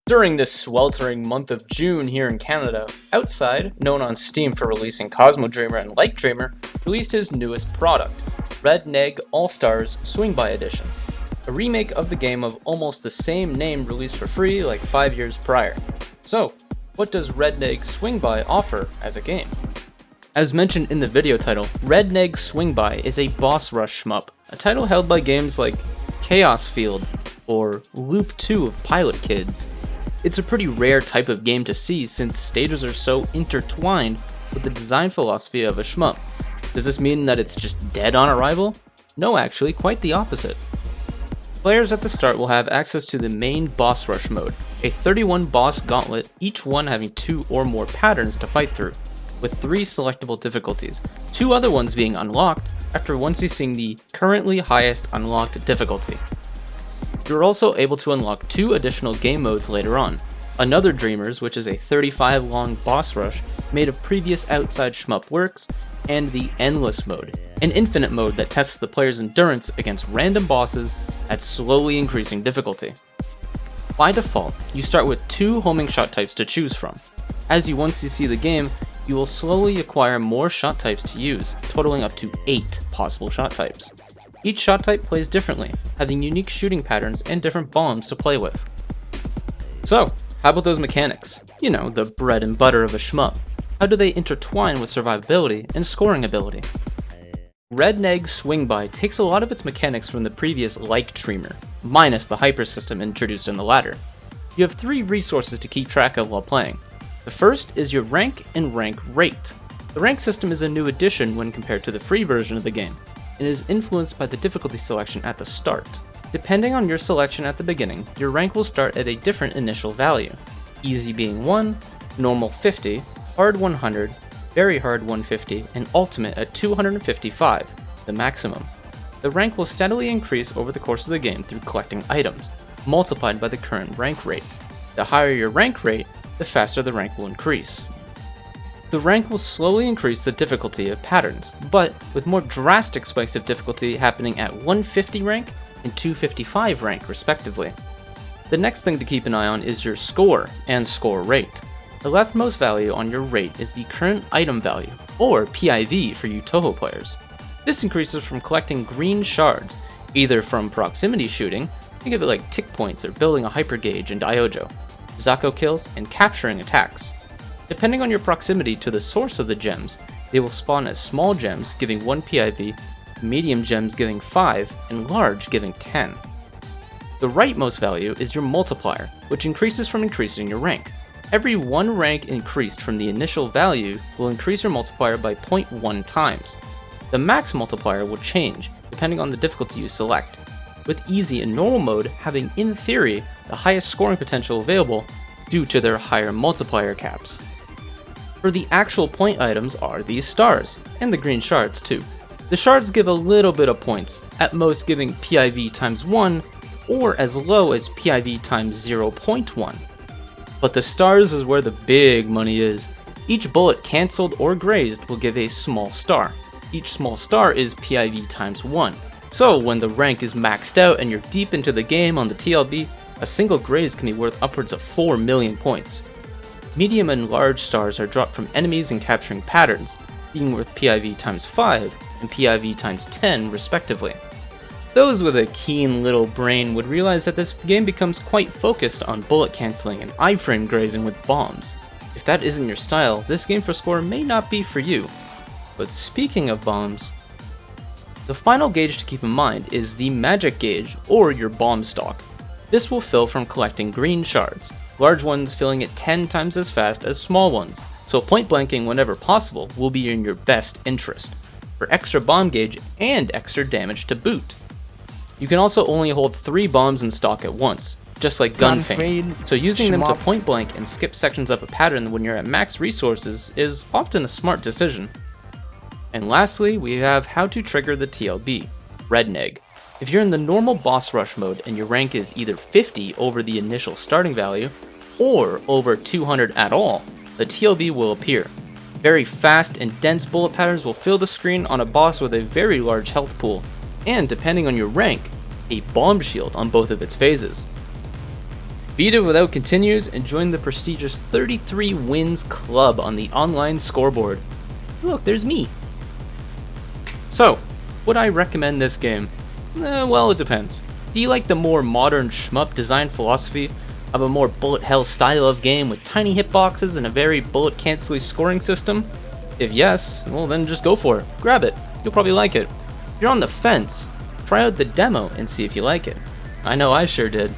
During this sweltering month of June here in Canada, Outside, known on Steam for releasing Cosmo Dreamer and Light Dreamer, released his newest product, Redneg Allstars Swing By Edition, a remake of the game of almost the same name released for free like 5 years prior. So, what does Redneg Swing By offer as a game? As mentioned in the video title, Redneg Swing By is a boss rush shmup, a title held by games like Chaos Field or Loop 2 of Pilot Kids. It's a pretty rare type of game to see since stages are so intertwined with the design philosophy of a shmup. Does this mean that it's just dead on arrival? No, actually, quite the opposite. Players at the start will have access to the main boss rush mode, a 31 boss gauntlet, each one having 2 or more patterns to fight through, with 3 selectable difficulties, 2 other ones being unlocked after once seeing the currently highest unlocked difficulty. You're also able to unlock 2 additional game modes later on, Another Dreamers, which is a 35 long boss rush made of previous Outside shmup works, and the Endless mode, an infinite mode that tests the player's endurance against random bosses at slowly increasing difficulty. By default, you start with 2 homing shot types to choose from. As you once see the game, you will slowly acquire more shot types to use, totaling up to 8 possible shot types. Each shot type plays differently, having unique shooting patterns and different bombs to play with. So, how about those mechanics? You know, the bread and butter of a shmup. How do they intertwine with survivability and scoring ability? Redneg Swing By takes a lot of its mechanics from the previous Light Dreamer, minus the hyper system introduced in the latter. You have 3 resources to keep track of while playing. The first is your rank and rank rate. The rank system is a new addition when compared to the free version of the game, and is influenced by the difficulty selection at the start. Depending on your selection at the beginning, your rank will start at a different initial value, easy being 1, normal 50, hard 100, very hard 150, and ultimate at 255, the maximum. The rank will steadily increase over the course of the game through collecting items, multiplied by the current rank rate. The higher your rank rate, the faster the rank will increase. The rank will slowly increase the difficulty of patterns, but with more drastic spikes of difficulty happening at 150 rank and 255 rank respectively. The next thing to keep an eye on is your score and score rate. The leftmost value on your rate is the current item value, or PIV for you Toho players. This increases from collecting green shards, either from proximity shooting, think of it like tick points or building a hyper gauge in Diojo, Zako kills, and capturing attacks. Depending on your proximity to the source of the gems, they will spawn as small gems giving 1 PIV, medium gems giving 5, and large giving 10. The rightmost value is your multiplier, which increases from increasing your rank. Every 1 rank increased from the initial value will increase your multiplier by 0.1 times. The max multiplier will change depending on the difficulty you select, with easy and normal mode having in theory the highest scoring potential available due to their higher multiplier caps. For the actual point items are these stars, and the green shards too. The shards give a little bit of points, at most giving PIV times 1, or as low as PIV times 0.1. But the stars is where the big money is. Each bullet cancelled or grazed will give a small star. Each small star is PIV times 1. So when the rank is maxed out and you're deep into the game on the TLB, a single graze can be worth upwards of 4 million points. Medium and large stars are dropped from enemies and capturing patterns, being worth PIV times 5 and PIV times 10 respectively. Those with a keen little brain would realize that this game becomes quite focused on bullet cancelling and iframe grazing with bombs. If that isn't your style, this game for score may not be for you. But speaking of bombs, the final gauge to keep in mind is the magic gauge, or your bomb stock. This will fill from collecting green shards, large ones filling it 10 times as fast as small ones, so point blanking whenever possible will be in your best interest, for extra bomb gauge and extra damage to boot. You can also only hold 3 bombs in stock at once, just like Gunfane, so using them to point blank and skip sections of a pattern when you're at max resources is often a smart decision. And lastly, we have how to trigger the TLB, Redneg. If you're in the normal boss rush mode and your rank is either 50 over the initial starting value, or over 200 at all, the TLB will appear. Very fast and dense bullet patterns will fill the screen on a boss with a very large health pool, and depending on your rank, a bomb shield on both of its phases. Beat it without continues and join the prestigious 33 wins club on the online scoreboard. Look, there's me. So, would I recommend this game? Well, it depends. Do you like the more modern shmup design philosophy of a more bullet hell style of game with tiny hitboxes and a very bullet cancelly scoring system? If yes, well then just go for it. Grab it. You'll probably like it. If you're on the fence, try out the demo and see if you like it. I know I sure did.